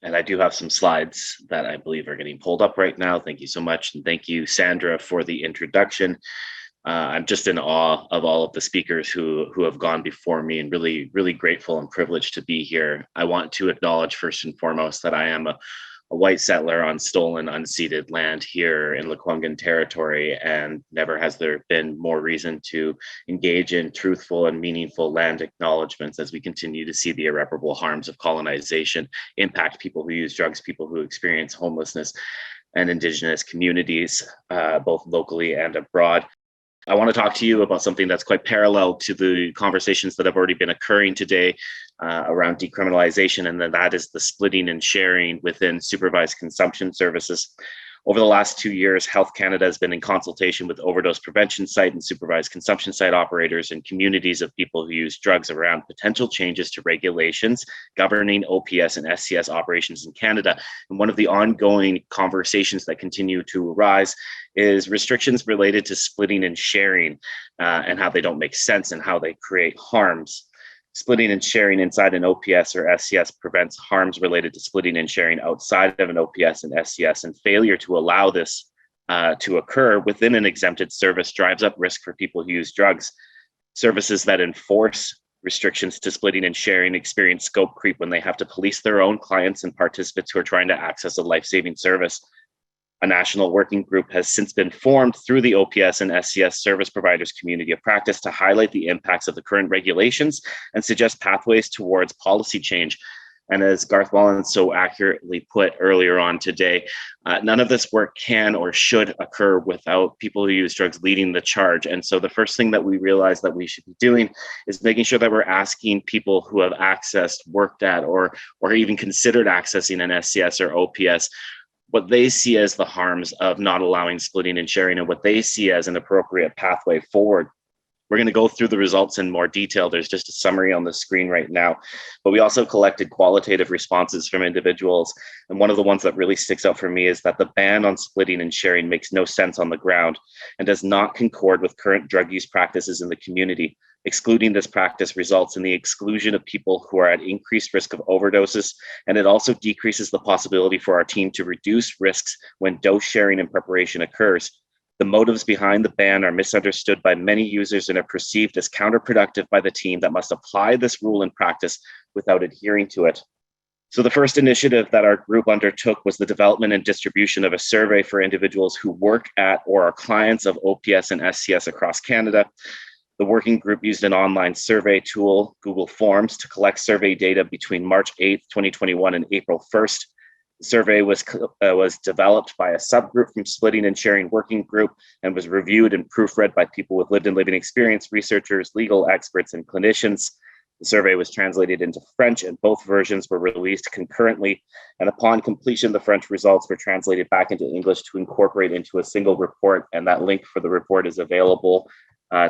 And I do have some slides that I believe are getting pulled up right now. Thank you so much. And thank you, Sandra, for the introduction. I'm just in awe of all of the speakers who have gone before me, and really grateful and privileged to be here. I want to acknowledge first and foremost that I am a white settler on stolen, unceded land here in Lekwungen territory, and never has there been more reason to engage in truthful and meaningful land acknowledgements as we continue to see the irreparable harms of colonization impact people who use drugs, people who experience homelessness, and Indigenous communities, both locally and abroad. I want to talk to you about something that's quite parallel to the conversations that have already been occurring today around decriminalization, and then that is the splitting and sharing within supervised consumption services. Over the last 2 years, Health Canada has been in consultation with overdose prevention site and supervised consumption site operators and communities of people who use drugs around potential changes to regulations governing OPS and SCS operations in Canada. And one of the ongoing conversations that continue to arise is restrictions related to splitting and sharing and how they don't make sense and how they create harms. Splitting and sharing inside an OPS or SCS prevents harms related to splitting and sharing outside of an OPS and SCS, and failure to allow this to occur within an exempted service drives up risk for people who use drugs. Services that enforce restrictions to splitting and sharing experience scope creep when they have to police their own clients and participants who are trying to access a life-saving service. A national working group has since been formed through the OPS and SCS service providers community of practice to highlight the impacts of the current regulations and suggest pathways towards policy change. And as Garth Wallen so accurately put earlier on today, none of this work can or should occur without people who use drugs leading the charge. And so the first thing that we realize that we should be doing is making sure that we're asking people who have accessed, worked at, or even considered accessing an SCS or OPS what they see as the harms of not allowing splitting and sharing and what they see as an appropriate pathway forward. We're going to go through the results in more detail. There's just a summary on the screen right now, but we also collected qualitative responses from individuals. And one of the ones that really sticks out for me is that the ban on splitting and sharing makes no sense on the ground and does not concord with current drug use practices in the community. Excluding this practice results in the exclusion of people who are at increased risk of overdoses, and it also decreases the possibility for our team to reduce risks when dose sharing and preparation occurs. The motives behind the ban are misunderstood by many users and are perceived as counterproductive by the team that must apply this rule in practice without adhering to it. So the first initiative that our group undertook was the development and distribution of a survey for individuals who work at or are clients of OPS and SCS across Canada. The working group used an online survey tool, Google Forms, to collect survey data between March 8th, 2021 and April 1st. The survey was developed by a subgroup from Splitting and Sharing Working Group and was reviewed and proofread by people with lived and living experience, researchers, legal experts, and clinicians. The survey was translated into French and both versions were released concurrently. And upon completion, the French results were translated back into English to incorporate into a single report. And that link for the report is available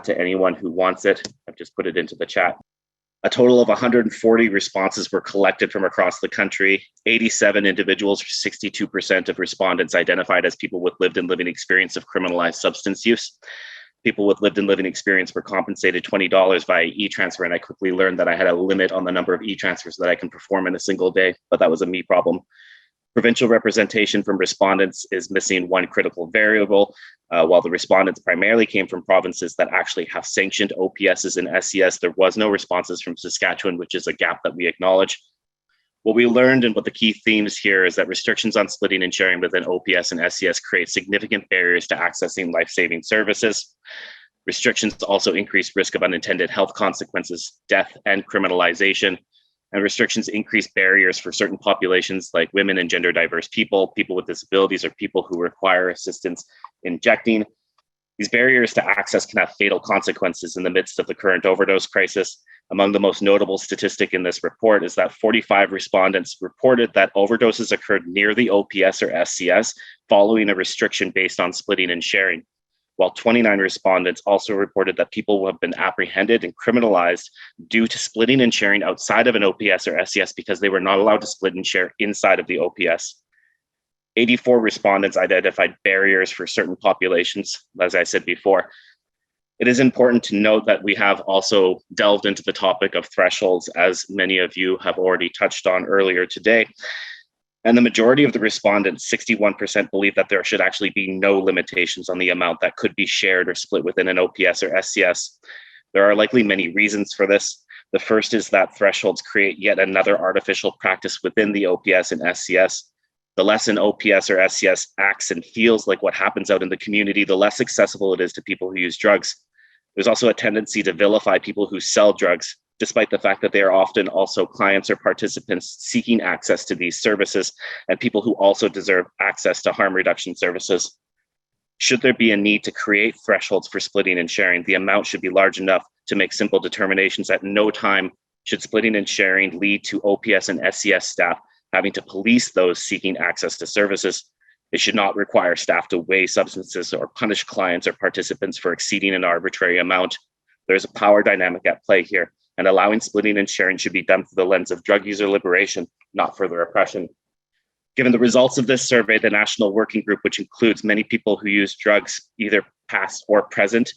to anyone who wants it. I've just put it into the chat. A total of 140 responses were collected from across the country. 87 individuals, 62% of respondents identified as people with lived and living experience of criminalized substance use. People with lived and living experience were compensated $20 via e-transfer, and I quickly learned that I had a limit on the number of e-transfers that I can perform in a single day, but that was a me problem. Provincial representation from respondents is missing one critical variable. While the respondents primarily came from provinces that actually have sanctioned OPSs and SCS, there was no responses from Saskatchewan, which is a gap that we acknowledge. What we learned and what the key themes here is that restrictions on splitting and sharing within OPS and SCS create significant barriers to accessing life-saving services. Restrictions also increase risk of unintended health consequences, death, and criminalization. And restrictions increase barriers for certain populations like women and gender diverse people, people with disabilities, or people who require assistance injecting. These barriers to access can have fatal consequences in the midst of the current overdose crisis. Among the most notable statistic in this report is that 45 respondents reported that overdoses occurred near the OPS or SCS following a restriction based on splitting and sharing, while 29 respondents also reported that people who have been apprehended and criminalized due to splitting and sharing outside of an OPS or SCS because they were not allowed to split and share inside of the OPS. 84 respondents identified barriers for certain populations, as I said before. It is important to note that we have also delved into the topic of thresholds, as many of you have already touched on earlier today. And the majority of the respondents, 61%, believe that there should actually be no limitations on the amount that could be shared or split within an OPS or SCS. There are likely many reasons for this. The first is that thresholds create yet another artificial practice within the OPS and SCS. The less an OPS or SCS acts and feels like what happens out in the community, the less accessible it is to people who use drugs. There's also a tendency to vilify people who sell drugs, despite the fact that they are often also clients or participants seeking access to these services and people who also deserve access to harm reduction services. Should there be a need to create thresholds for splitting and sharing, the amount should be large enough to make simple determinations. At no time should splitting and sharing lead to OPS and SCS staff having to police those seeking access to services. It should not require staff to weigh substances or punish clients or participants for exceeding an arbitrary amount. There's a power dynamic at play here, and allowing splitting and sharing should be done through the lens of drug user liberation, not further oppression. Given the results of this survey, the National Working Group, which includes many people who use drugs, either past or present,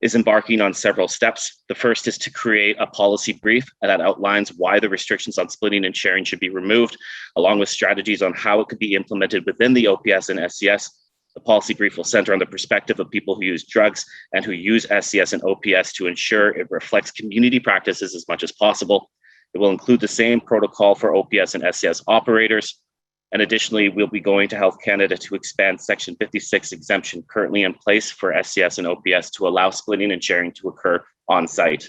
is embarking on several steps. The first is to create a policy brief that outlines why the restrictions on splitting and sharing should be removed, along with strategies on how it could be implemented within the OPS and SCS. The policy brief will center on the perspective of people who use drugs and who use SCS and OPS to ensure it reflects community practices as much as possible. It will include the same protocol for OPS and SCS operators. And additionally, we'll be going to Health Canada to expand Section 56 exemption currently in place for SCS and OPS to allow splitting and sharing to occur on site.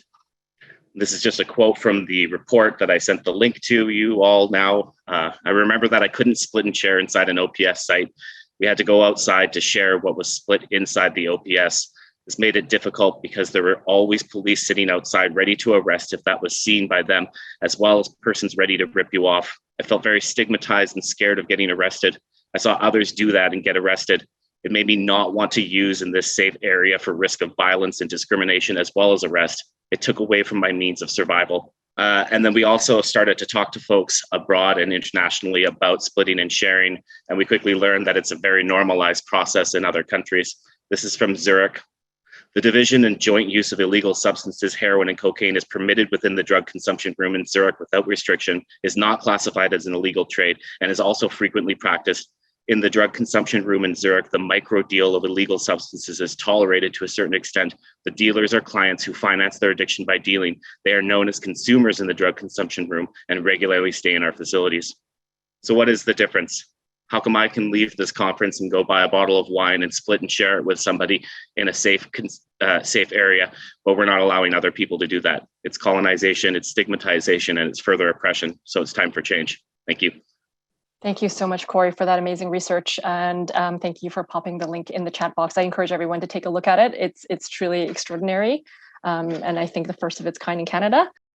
This is just a quote from the report that I sent the link to you all now. I remember that I couldn't split and share inside an OPS site. We had to go outside to share what was split inside the OPS. This made it difficult because there were always police sitting outside ready to arrest if that was seen by them, as well as persons ready to rip you off. I felt very stigmatized and scared of getting arrested. I saw others do that and get arrested. It made me not want to use in this safe area for risk of violence and discrimination as well as arrest. It took away from my means of survival. And then we also started to talk to folks abroad and internationally about splitting and sharing. And we quickly learned that it's a very normalized process in other countries. This is from Zurich. The division and joint use of illegal substances, heroin and cocaine, is permitted within the drug consumption room in Zurich without restriction, is not classified as an illegal trade, and is also frequently practiced. In the drug consumption room in Zurich, the micro deal of illegal substances is tolerated to a certain extent. The dealers are clients who finance their addiction by dealing. They are known as consumers in the drug consumption room and regularly stay in our facilities. So what is the difference? How come I can leave this conference and go buy a bottle of wine and split and share it with somebody in a safe area, but we're not allowing other people to do that? It's colonization, it's stigmatization, and it's further oppression. So it's time for change. Thank you. Thank you so much, Corey, for that amazing research. And thank you for popping the link in the chat box. I encourage everyone to take a look at it. It's truly extraordinary. And I think the first of its kind in Canada.